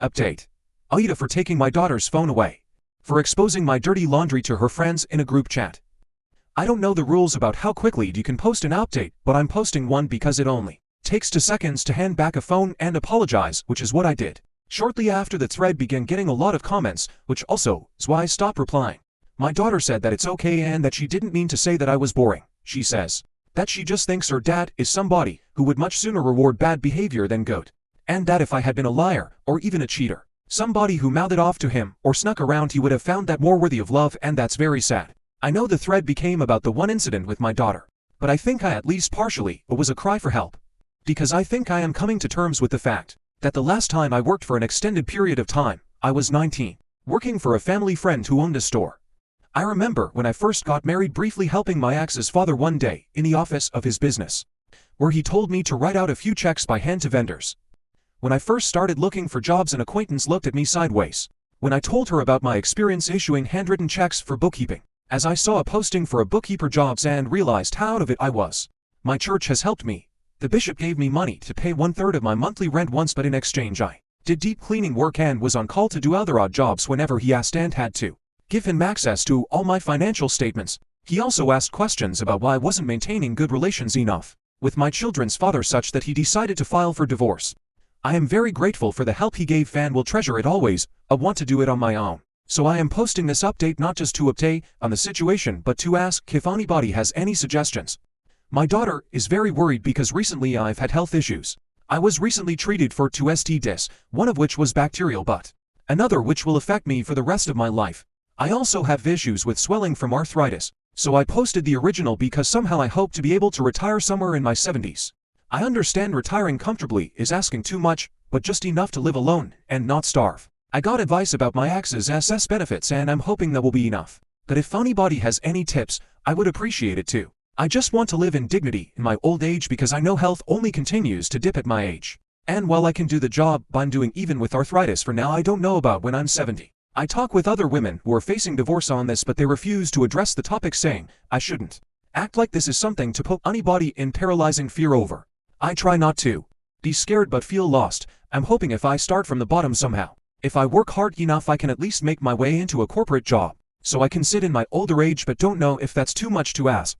Update. Aida for taking my daughter's phone away. For exposing my dirty laundry to her friends in a group chat. I don't know the rules about how quickly you can post an update, but I'm posting one because it only takes 2 seconds to hand back a phone and apologize, which is what I did. Shortly after, the thread began getting a lot of comments, which also is why I stopped replying. My daughter said that it's okay and that she didn't mean to say that I was boring. She says that she just thinks her dad is somebody who would much sooner reward bad behavior than good. And that if I had been a liar, or even a cheater, somebody who mouthed it off to him or snuck around, he would have found that more worthy of love, and that's very sad. I know the thread became about the one incident with my daughter, but I think I at least partially it was a cry for help. Because I think I am coming to terms with the fact that the last time I worked for an extended period of time, I was 19, working for a family friend who owned a store. I remember when I first got married briefly helping my ex's father one day in the office of his business, where he told me to write out a few checks by hand to vendors. When I first started looking for jobs, an acquaintance looked at me sideways when I told her about my experience issuing handwritten checks for bookkeeping, as I saw a posting for a bookkeeper jobs and realized how out of it I was. My church has helped me. The bishop gave me money to pay 1/3 of my monthly rent once, but in exchange I did deep cleaning work and was on call to do other odd jobs whenever he asked, and had to give him access to all my financial statements. He also asked questions about why I wasn't maintaining good relations enough with my children's father, such that he decided to file for divorce. I am very grateful for the help he gave and will treasure it always. I want to do it on my own. So I am posting this update not just to update on the situation, but to ask if anybody has any suggestions. My daughter is very worried because recently I've had health issues. I was recently treated for 2 STDs, one of which was bacterial, but another which will affect me for the rest of my life. I also have issues with swelling from arthritis, so I posted the original because somehow I hope to be able to retire somewhere in my 70s. I understand retiring comfortably is asking too much, but just enough to live alone and not starve. I got advice about my ex's SS benefits and I'm hoping that will be enough. But if anybody has any tips, I would appreciate it too. I just want to live in dignity in my old age because I know health only continues to dip at my age. And while I can do the job I'm doing even with arthritis for now, I don't know about when I'm 70. I talk with other women who are facing divorce on this, but they refuse to address the topic, saying I shouldn't act like this is something to put anybody in paralyzing fear over. I try not to be scared but feel lost. I'm hoping if I start from the bottom somehow, if I work hard enough, I can at least make my way into a corporate job, so I can sit in my older age, but don't know if that's too much to ask.